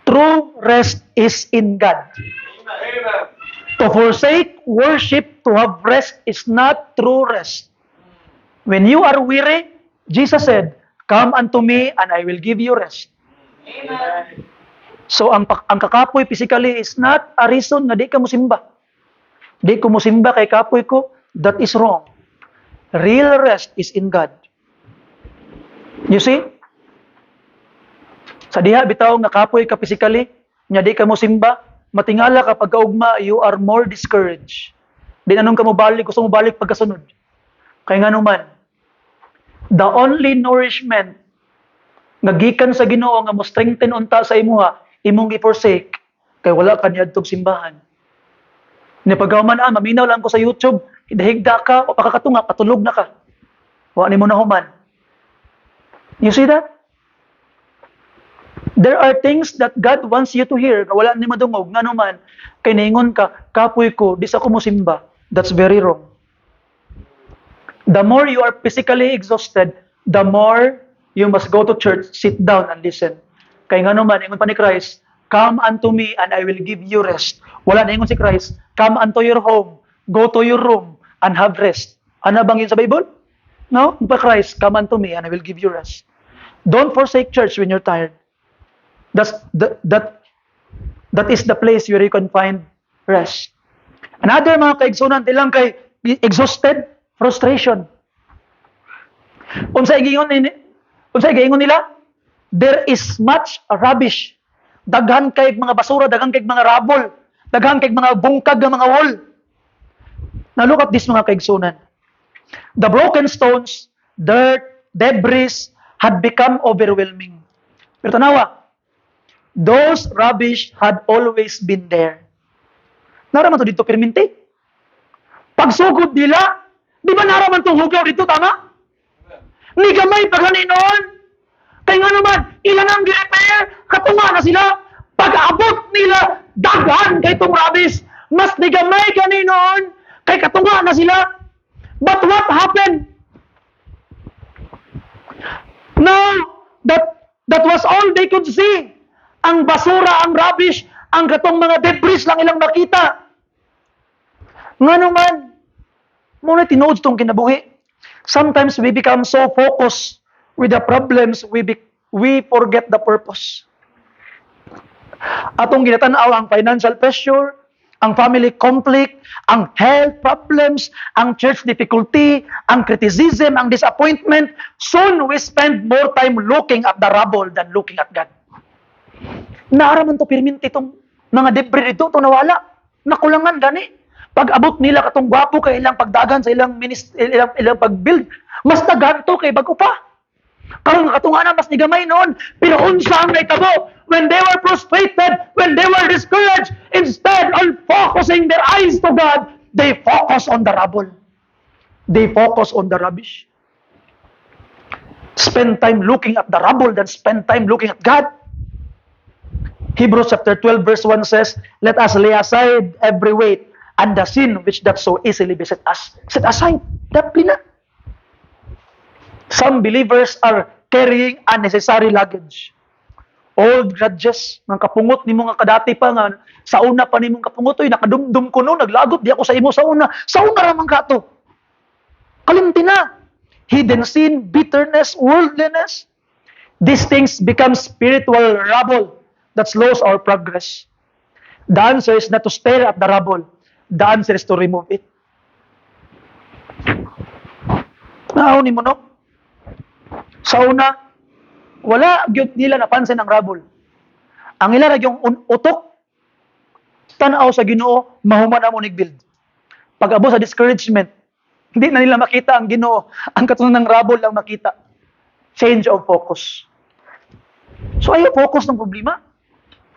true rest is in God. Amen. To forsake worship, to have rest is not true rest. When you are weary, Jesus said, come unto me and I will give you rest. Amen. So ang kakapoy physically is not a reason na di ka musimba. Di ko musimba kay kapoy ko, that is wrong. Real rest is in God. You see? Sa diha bitaw nga kapoy ka physically, nya di ka musimba, matingala ka pagkaugma, you are more discouraged. Di anong ka mobalik, gusto mo balik pagkasunod. Kaya nga naman, the only nourishment nga gikan sa Ginoo nga mo strengthen unta sa imuha, imong i-forsake, kay wala ka niadtog simbahan. Ni pagkahuman maminaw lang ko sa YouTube, higda ka, o pakakatunga, patulog na ka. Wa ni mo na human. You see that? There are things that God wants you to hear. Wala ni madungog. Nga naman, kay naingon ka, kapoy ko, di sa ko musimba. That's very wrong. The more you are physically exhausted, the more you must go to church, sit down and listen. Kay nga naman, ingon pa ni Christ, come unto me and I will give you rest. Wala na ingon si Christ, come unto your home, go to your room and have rest. Ano bang yun sa Bible? No? Pa Christ, come unto me and I will give you rest. Don't forsake church when you're tired. That is the place where you can find rest. Another mga kaigsunan, tilang kay exhausted, frustration. Unsay giingon nila? There is much rubbish. Daghan kay mga basura, daghan kay mga rabol, daghan kay mga bungkag nga mga wall. Now look at this mga kaigsunan. The broken stones, dirt, debris had become overwhelming. Pero tanawa, those rubbish had always been there. Naraman to dito perminti. Pagsugod nila, di ba naraman tong hugaw dito, tama? Ni gamay paghaninoon. Kaya nga naman, ilan ang gi-repair, katunga na sila. Pag-abot nila, daghan kay itong rubbish. Mas ni gamay ganinoon, kay katunga na sila. But what happened? Now, that was all they could see. Ang basura, ang rubbish, ang katong mga debris lang ilang nakita. Nga naman, muna tinuod itong kinabuhi. Sometimes we become so focused with the problems, we forget the purpose. Atong ginatanaw ang financial pressure, ang family conflict, ang health problems, ang church difficulty, ang criticism, ang disappointment. Soon we spend more time looking at the rubble than looking at God. Naaraman to pirminti itong mga debris dito, ito nawala. Nakulangan gani. Pag abot nila katong gwapo kay ilang pagdagan sa ilang pag-build, mas taganto kay bago pa. Karon katunganan mas nigamay noon, pero unsa ang naitabo when they were frustrated, when they were discouraged, instead of focusing their eyes to God, they focus on the rubble. They focus on the rubbish. Spend time looking at the rubble than spend time looking at God. Hebrews chapter 12 verse 1 says, "Let us lay aside every weight and the sin which doth so easily beset us." Set aside. Dapli na. Some believers are carrying unnecessary luggage. Old grudges, ng kapungot ni mga kadati pa nga, sa una pa ni mong kapungot, oy, nakadumdum ko no, naglagot, di ako sa imo sa una ramang kato. Kalimti na. Hidden sin, bitterness, worldliness. These things become spiritual rubble that slows our progress. The answer is not to stare at the rubble. The answer is to remove it. Naawin mo no? Sa una, wala gyud nila napansin ang rubble. Ang ila yung utok, tanaw sa Ginoo, mahuman na mo nigbuild. Pag abo sa discouragement, hindi na nila makita ang Ginoo. Ang katunan ng rubble lang makita. Change of focus. So ayaw focus ng problema.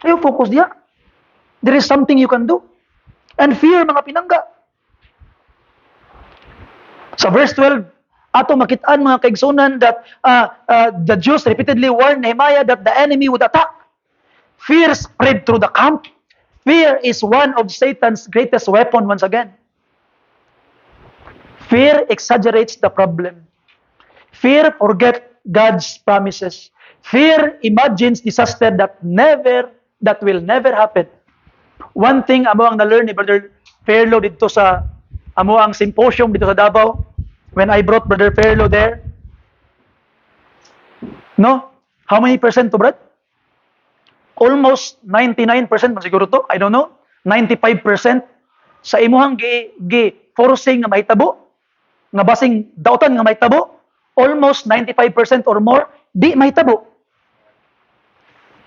Ayaw focus diya. There is something you can do. And fear mga pinangga. Sa verse 12, ato makitaan mga kaigsunan that the Jews repeatedly warned Nehemiah that the enemy would attack. Fear spread through the camp. Fear is one of Satan's greatest weapon once again. Fear exaggerates the problem. Fear forgets God's promises. Fear imagines disaster that will never happen. One thing amo ang na-learn ni Brother Fairlow dito sa amo ang symposium dito sa Davao, when I brought Brother Fairlow there. No? How many percent to Brad? Almost 99% man siguro to. I don't know. 95% sa imuhang forcing nga mahitabo, nga basing dautan nga mahitabo, almost 95% or more, di mahitabo.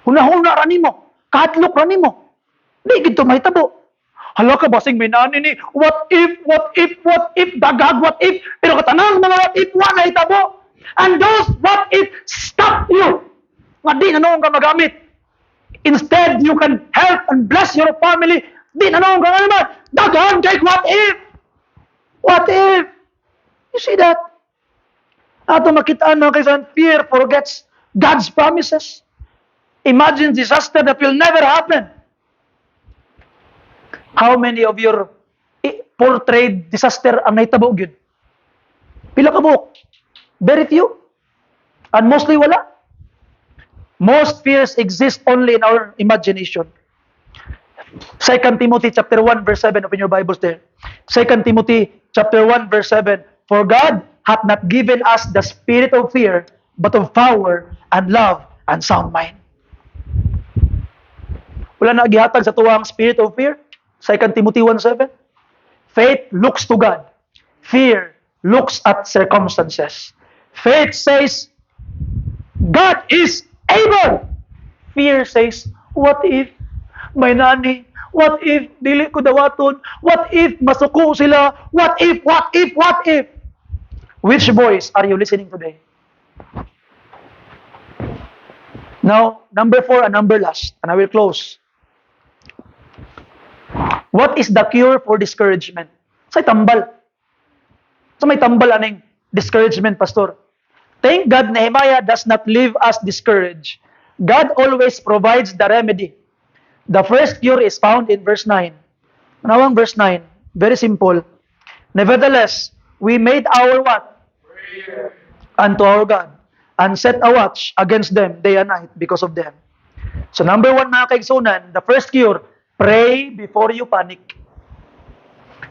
Hunahuna ra nimo, kahadlok ra nimo. Di gito mahitabo. Hala ka basing may nani ni, what if, dagag, what if, pero katanang mga what if, wala hitabo. And those what if stop you. Nga di na noong ka magamit. Instead, you can help and bless your family. Di na noong ka naman. Dagan kay what if. What if? You see that? Ato makitaan mga kaisan, fear forgets God's promises. Imagine disaster that will never happen. How many of your portrayed disaster ang nahitabo gyud? Pila ka buok? Very few. And mostly wala. Most fears exist only in our imagination. 2 Timothy chapter 1 verse 7, open your Bibles there. 2 Timothy chapter 1 verse 7, for God hath not given us the spirit of fear, but of power and love and sound mind. Wala na gihatag sa tuwang spirit of fear. 2 Timothy 1:7. Faith looks to God. Fear looks at circumstances. Faith says, God is able. Fear says, what if may nani? What if dili ko dawaton? What if masuko sila? What if? Which voice are you listening today? Now, number 4 and number last, and I will close. What is the cure for discouragement? Sa tambal. So may tambal aning discouragement, Pastor. Thank God Nehemiah does not leave us discouraged. God always provides the remedy. The first cure is found in verse 9. Manawang verse 9. Very simple. Nevertheless, we made our what? Prayer unto our God, and set a watch against them day and night because of them. So number 1 mga kaigsunan, the first cure, pray before you panic.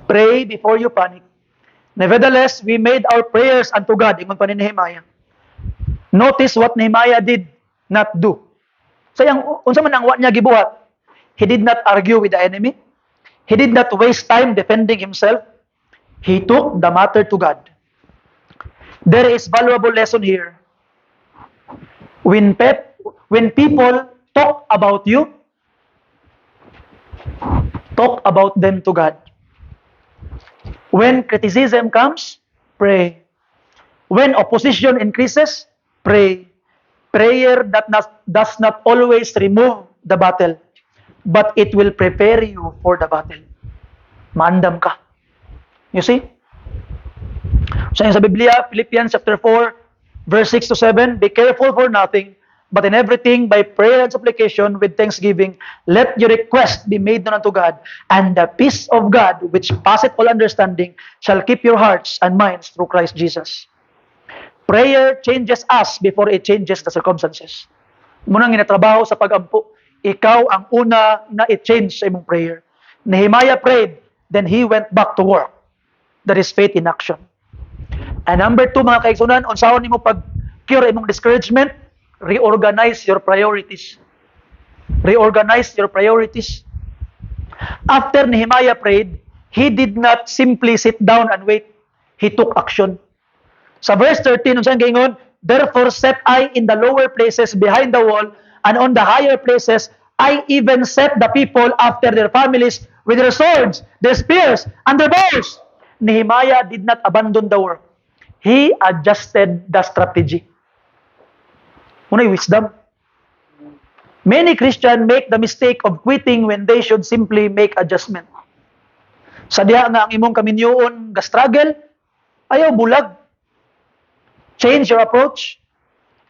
Pray before you panic. Nevertheless, we made our prayers unto God. Ingon pa ni Nehemiah. Notice what Nehemiah did not do. Sayang, unsa man ang wa niya gibuhat, he did not argue with the enemy. He did not waste time defending himself. He took the matter to God. There is valuable lesson here. When people talk about you, talk about them to God. When criticism comes, pray. When opposition increases, pray. Prayer does not always remove the battle, but it will prepare you for the battle. Maandam ka. You see? So sa Biblia, Philippians chapter 4, verse 6 to 7, be careful for nothing, but in everything by prayer and supplication with thanksgiving, let your request be made known unto God, and the peace of God, which passeth all understanding, shall keep your hearts and minds through Christ Jesus. Prayer changes us before it changes the circumstances. Munang ginatrabaho sa pag-ampo, ikaw ang una na i-change sa imong prayer. Nehemiah prayed, then he went back to work. That is faith in action. And number 2, mga kaigsunan, unsahon nimo pag-cure imong discouragement, reorganize your priorities. Reorganize your priorities. After Nehemiah prayed, he did not simply sit down and wait. He took action. Sa verse 13, unsang giingon, therefore set I in the lower places behind the wall, and on the higher places I even set the people after their families with their swords, their spears, and their bows. Nehemiah did not abandon the work. He adjusted the strategy. Unay wisdom. Many Christians make the mistake of quitting when they should simply make adjustment. Sa diha nga ang imong kaminyoon ga struggle, ayaw bulag. Change your approach.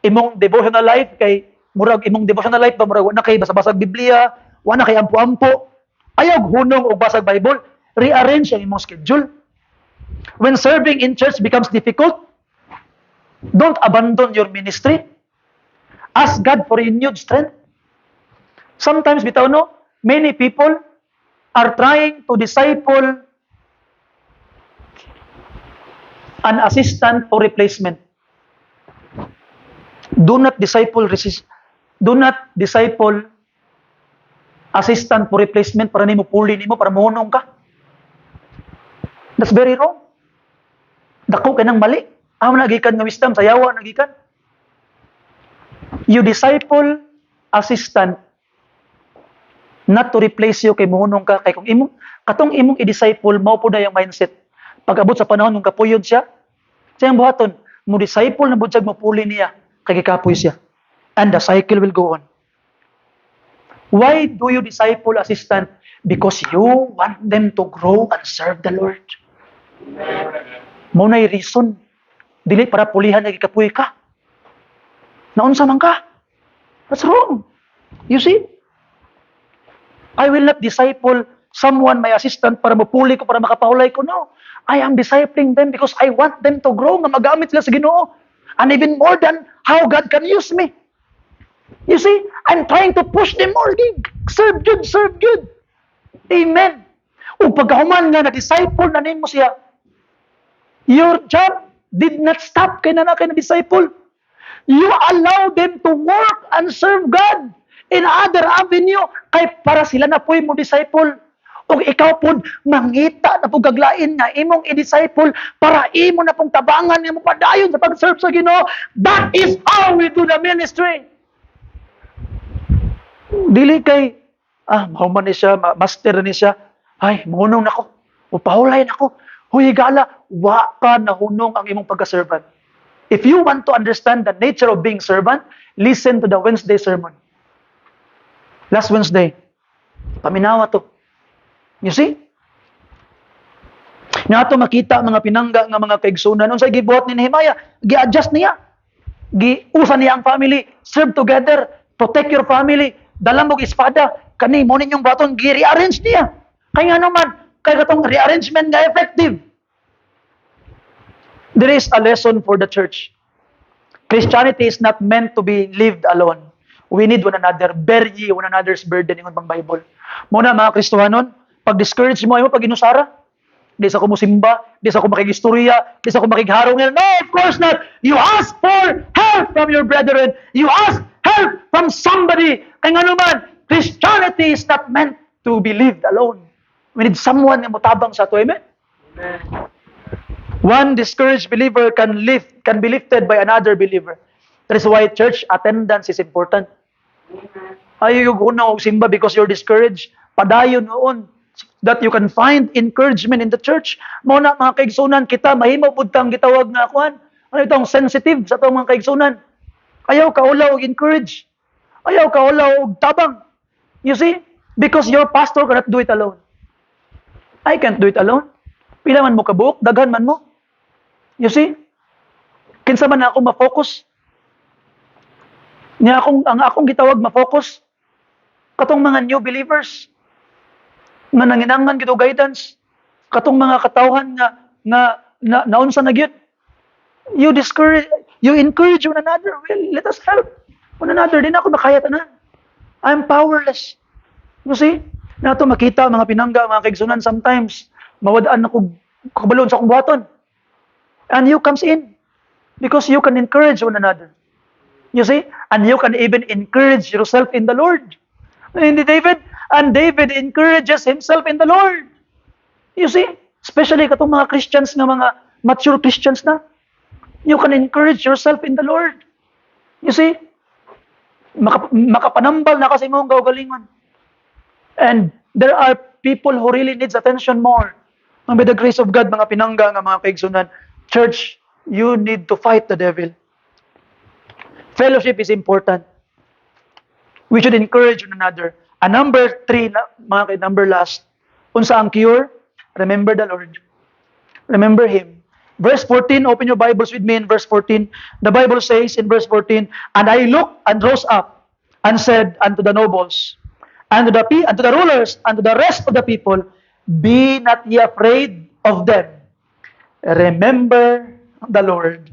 Imong devotional life kay murag imong devotional life ba murag wa na kay basa-basag Biblia, wa na kay ampo-ampo. Ayaw hunong og basag Bible. Rearrange ang imong schedule. When serving in church becomes difficult, don't abandon your ministry. Ask God for renewed strength. Sometimes, bitaw no, many people are trying to disciple an assistant for replacement. Do not disciple assistant for replacement para nimo puli nimo para mohunong ka. That's very wrong. Dako kay nang mali. Amo nagikan nga wisdom sayawa nagikan. You disciple assistant not to replace you kay mohunong ka kay kung katong imong i-disciple mao pud yung mindset. Pag abot sa panahon ng kapuyod siya, siyang buhaton, mo disciple na budyag mapuli niya kay kapoy siya. And the cycle will go on. Why do you disciple assistant? Because you want them to grow and serve the Lord. Mo nay reason. Dili para pulihan nga gikapoy ka. Naunsa man ka? That's wrong. You see? I will not disciple someone, my assistant, para mapuli ko, para makapahulay ko. No. I am discipling them because I want them to grow, nga magamit sila sa Ginoo. And even more than how God can use me. You see, I'm trying to push them more. Serve good, serve good. Amen. O pagkahuman nga na-disciple na nimo siya, your job did not stop kay na kay na-disciple. You allow them to work and serve God in other avenue kay para sila na po'y mo disciple. O ikaw po mangita na po gaglain nga imong i-disciple para imo na pong tabangan nga mo padayon sa pag-serve sa Ginoo. That is how we do the ministry. Dili kay mahuman ni siya, master ni siya. Ay, mahunong nako. Upahulay nako. Huy gala, wa ka nahunong ang imong pagka-servant. If you want to understand the nature of being servant, listen to the Wednesday sermon. Last Wednesday, paminawa to. You see? Nato makita mga pinangga nga mga kaigsunan. Unsay gibuhat ni Nehemiah? Gi-adjust niya. Giusa niya ang family. Serve together. Protect your family. Dalang mong espada. Kani mo ninyong baton, gi-rearrange niya. Kaya nga naman, kaya katong rearrangement nga effective. There is a lesson for the church. Christianity is not meant to be lived alone. We need one another. Bear ye one another's burden ingon pang Bible. Muna mga Kristohanon, pag discourage mo pag inusara, di sa ko musimba, di sa ko makigistorya, di sa ko makigharong. No, of course not. You ask for help from your brethren. You ask help help from somebody. Kaya nga naman, Christianity is not meant to be lived alone. We need someone na mutabang sa ito. Amen? One discouraged believer can be lifted by another believer. That is why church attendance is important. Ayaw yung una og simba because you're discouraged. Padayon noon that you can find encouragement in the church. Mao na mga kaigsunan kita mahimo pud tang gitawag nga kuan. Ano itong sensitive sa itong mga kaigsunan. Ayaw ka ulaw og encourage. Ayaw ka ulaw og tabang. You see? Because your pastor cannot do it alone. I can't do it alone. Pila man mo kabuok, daghan man mo. You see? Kinsa man ako ma-focus. Ang akong gitawag ma-focus. Katong mga new believers nga nanginanglan gito guidance. Katong mga katawhan nga naunsa na gyud. You encourage one another. Well, let us help one another. Di na ako makaya tanan. I'm powerless. You see? Nato makita mga pinangga, mga kaigsunan sometimes mawadaan ako kabalon sa akong buhaton. And you comes in because you can encourage one another. You see? And you can even encourage yourself in the Lord. And David encourages himself in the Lord. You see? Especially katong mga Christians nga mga mature Christians na. You can encourage yourself in the Lord. You see? Makapanambal na kasi mong gawgalingon. And there are people who really needs attention more. And by the grace of God, mga pinangga nga mga kaigsunan, church, you need to fight the devil. Fellowship is important. We should encourage one another. And number 3, mga number last, unsa ang cure? Remember the Lord. Remember Him. Verse 14, open your Bibles with me in verse 14. The Bible says in verse 14, "And I looked and rose up and said unto the nobles, and to the rulers, and to the rest of the people, Be not ye afraid of them. Remember the Lord,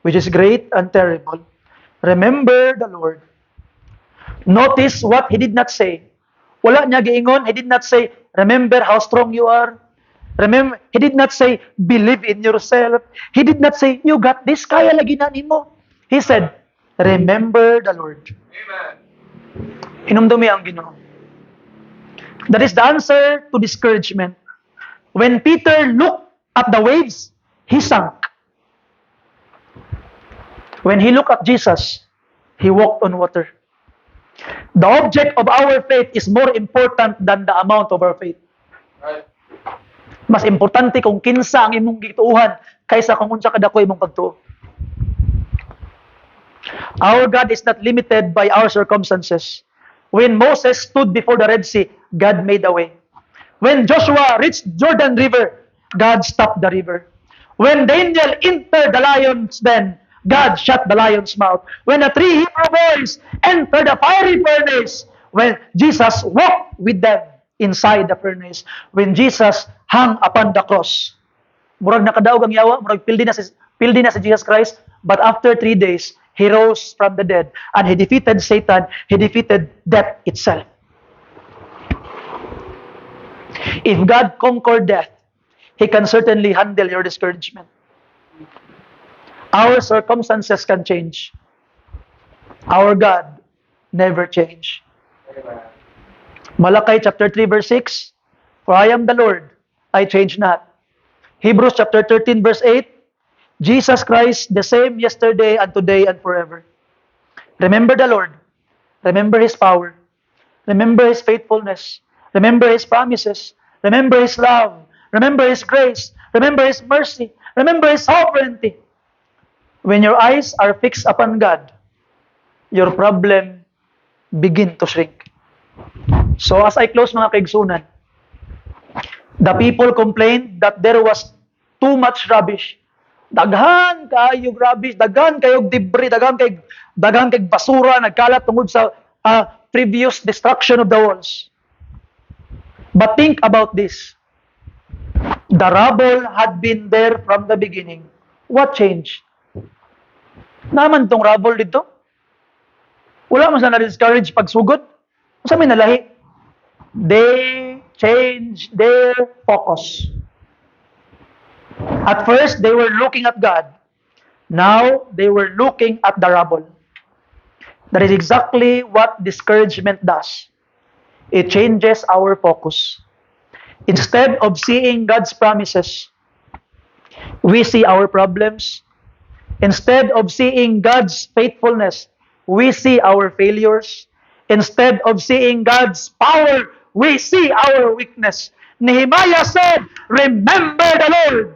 which is great and terrible." Remember the Lord. Notice what He did not say. Wala niya giingon. He did not say, remember how strong you are. Remember, He did not say, believe in yourself. He did not say, you got this, kaya lagi na nimo. He said, remember the Lord. Amen. Hinumdumi ang Ginoo. That is the answer to discouragement. When Peter looked at the waves, he sank. When he looked at Jesus, he walked on water. The object of our faith is more important than the amount of our faith. Right. Mas importante kung kinsa ang imong gituuhan kaysa kung unsa kadako imong pagtuo. Our God is not limited by our circumstances. When Moses stood before the Red Sea, God made a way. When Joshua reached Jordan River, God stopped the river. When Daniel entered the lion's den, God shut the lion's mouth. When the 3 Hebrew boys entered the fiery furnace, when Jesus walked with them inside the furnace, when Jesus hung upon the cross. Murag nakadaog ang yawa, murag pildi na si Jesus Christ, but after 3 days, He rose from the dead, and He defeated Satan, He defeated death itself. If God conquered death, He can certainly handle your discouragement. Our circumstances can change. Our God never change. Amen. Malachi chapter 3 verse 6, "For I am the Lord, I change not." Hebrews chapter 13 verse 8, "Jesus Christ the same yesterday and today and forever." Remember the Lord. Remember His power. Remember His faithfulness. Remember His promises. Remember His love. Remember His grace. Remember His mercy. Remember His sovereignty. When your eyes are fixed upon God, your problem begin to shrink. So as I close mga kaigsunan, the people complained that there was too much rubbish. Daghan kayog rubbish, daghan kayog debris, daghan kayog basura nagkalat tungod sa previous destruction of the walls. But think about this. The rubble had been there from the beginning. What changed? Naman tong rubble dito. Wala man sa na-discourage pagsugod. Sa may nalahi. They changed their focus. At first, they were looking at God. Now, they were looking at the rubble. That is exactly what discouragement does. It changes our focus. Instead of seeing God's promises, we see our problems. Instead of seeing God's faithfulness, we see our failures. Instead of seeing God's power, we see our weakness. Nehemiah said, remember the Lord.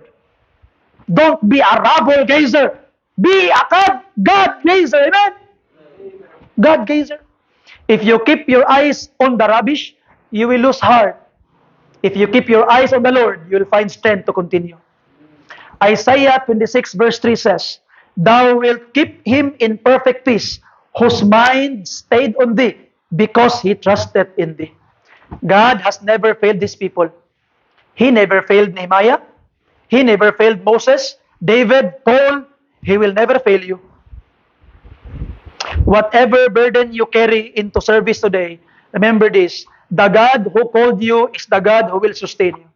Don't be a rabble gazer. Be a God gazer. Amen? God gazer. If you keep your eyes on the rubbish, you will lose heart. If you keep your eyes on the Lord, you will find strength to continue. Isaiah 26 verse 3 says, Thou wilt keep him in perfect peace, whose mind stayed on thee, because he trusted in thee. God has never failed these people. He never failed Nehemiah. He never failed Moses, David, Paul. He will never fail you. Whatever burden you carry into service today, remember this, the God who called you is the God who will sustain you.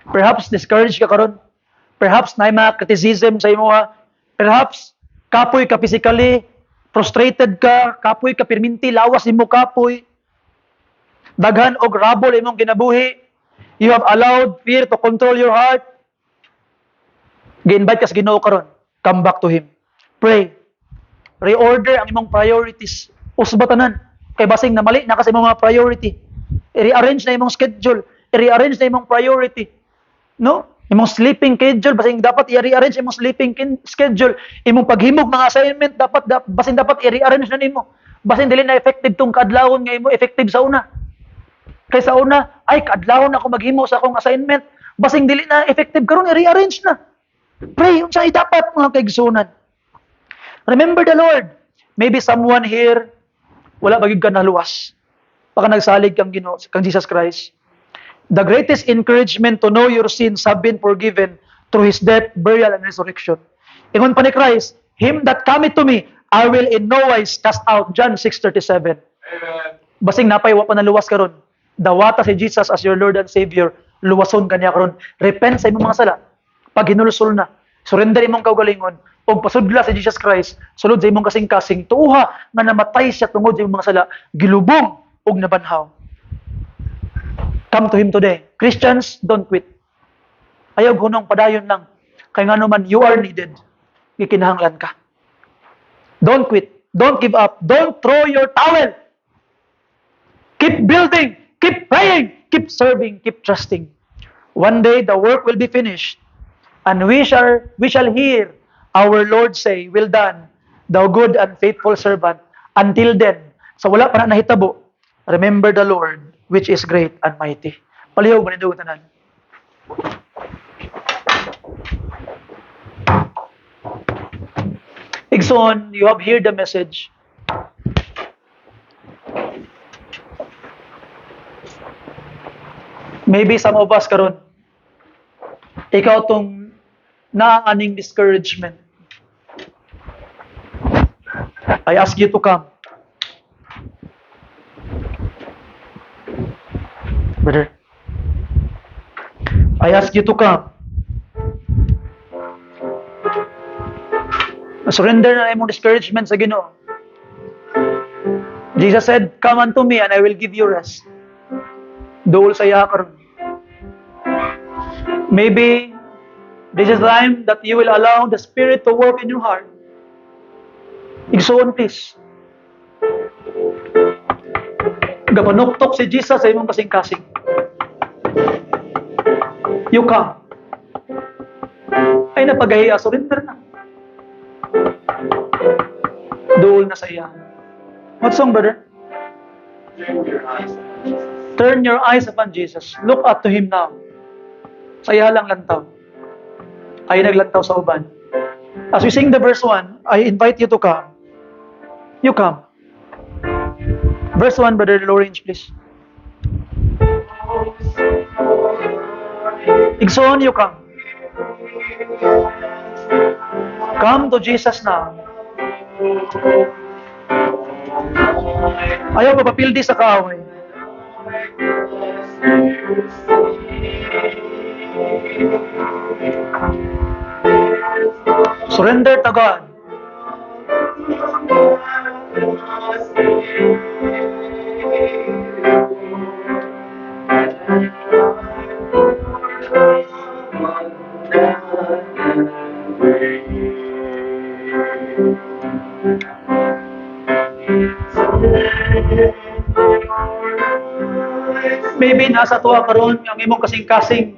Perhaps discouraged ka karon. Perhaps na mga criticism sa imo ha. Perhaps kapoy ka physically, frustrated ka, kapoy ka perminti, lawas imo kapoy. Daghan og rabol imong ginabuhi. You have allowed fear to control your heart. Gi-invite ka sa Ginoo karon. Come back to Him. Pray. Reorder ang imong priorities. Usbatanan. Kay basing na mali na kasi imong mga priority. I-rearrange na imong schedule. I-rearrange na imong priority. No? Imong sleeping schedule, basing dapat i-rearrange imong sleeping schedule. Imong paghimog mga assignment, basing dapat i-rearrange na nimo. Basing dili na effective tong kadlawon nga imo effective sa una. Kay sa una, ay kadlawon ako maghimo sa akong assignment. Basing dili na effective karon i-rearrange na. Pray unsay dapat mga kaigsunan. Remember the Lord. Maybe someone here wala bagig ka naluwas. Baka nagsalig kang Ginoo, kang Jesus Christ. The greatest encouragement to know your sins have been forgiven through His death, burial, and resurrection. Ingon pa ni Christ, Him that cometh to me, I will in no wise cast out. John 6:37. Amen. Basing napay wa pa naluwas karon. Dawata si Jesus as your Lord and Savior, luwason kaniya karon. Repent sa imong mga sala. Pag hinulsol na, surrender imong kaugalingon, og pasudla sa Jesus Christ, sulod sa imong kasing-kasing, tuuha nga namatay siya tungod sa imong mga sala, gilubong og nabanhaw. Come to Him today. Christians, don't quit. Ayaw hunong padayon lang. Kaya nga naman, you are needed. Gikinahanglan ka. Don't quit. Don't give up. Don't throw your towel. Keep building. Keep praying. Keep serving. Keep trusting. One day, the work will be finished. And we shall hear our Lord say, Well done, thou good and faithful servant. Until then, sa wala pa na nahitabo, remember the Lord, which is great and mighty. Palihog ba nito tanan? Igsoon, you have heard the message. Maybe some of us karon, ikaw tong naaning discouragement. I ask you to come. Brother, I ask you to come. Surrender na imong discouragement sa Ginoo. Jesus said, Come unto me and I will give you rest. Duol sa iya karon. Maybe this is the time that you will allow the Spirit to work in your heart. Igsoon, please. Gapanuktok si Jesus sa imong kasing-kasing. You come. Ay napagahiya, surrender na. Duol na sa iya. What song, brother? Turn your eyes upon Jesus. Look up to Him now. Sa iya lang lantaw. Ay naglantaw sa uban. As we sing the verse 1, I invite you to come. You come. Verse 1, Brother Lawrence, please. Igsoon, you come. Come to Jesus now. Ayaw mapapildi sa kaaway. Surrender to God. Maybe nasa tuwa karon ang imong kasing-kasing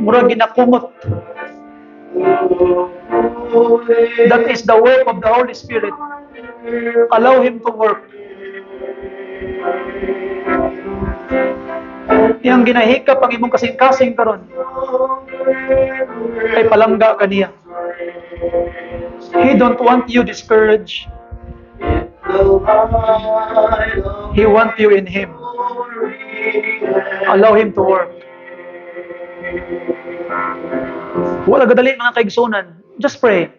murag ginakumot. That is the work of the Holy Spirit. Allow Him to work. Yang ginahikap ang imong kasing-kasing karon kay palangga kaniya. He don't want you discouraged. He want you in Him. Allow Him to work. Wala gadali mga kaigsunan. Just pray.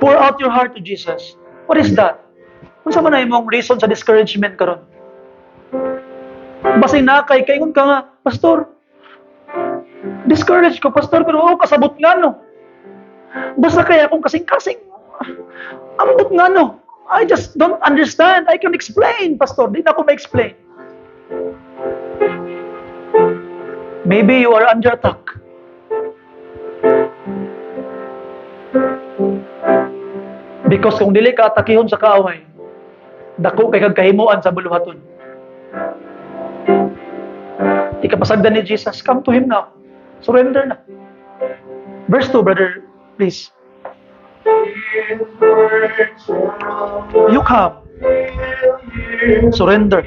Pour out your heart to Jesus. What is that? Kung sa man na imong reason sa discouragement karon? Basing na kay kaingon ka nga, Pastor, discouraged ko, Pastor, pero kasabot nga no. Basta kaya akong kasing-kasing. Ambot nga no. I just don't understand. I can explain, Pastor. Di na ako ma-explain. Maybe you are under attack. Because kung dili ka atakihon sa kaaway, dako kay kag kahimuan sa buluhaton. Di ka pasagdan ni Jesus, come to Him now. Surrender na. Verse 2, brother, please. You come. Surrender.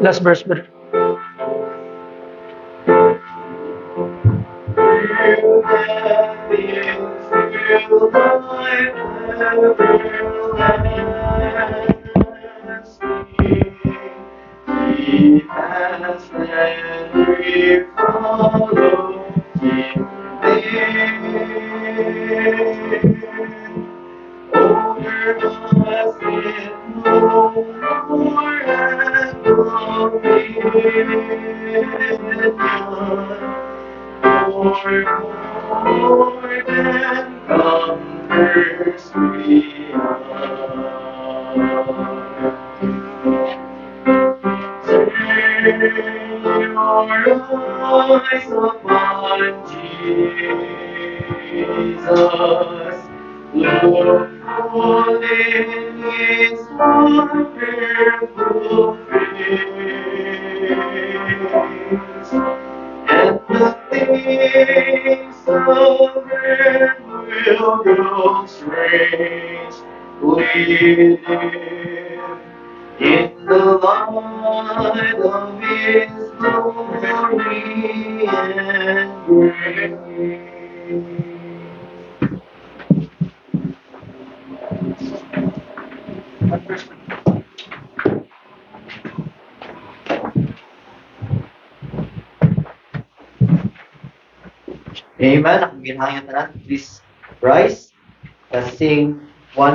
Last verse, brother. Amen. Ako ginahangyan tanan. Please rise. Let's sing one.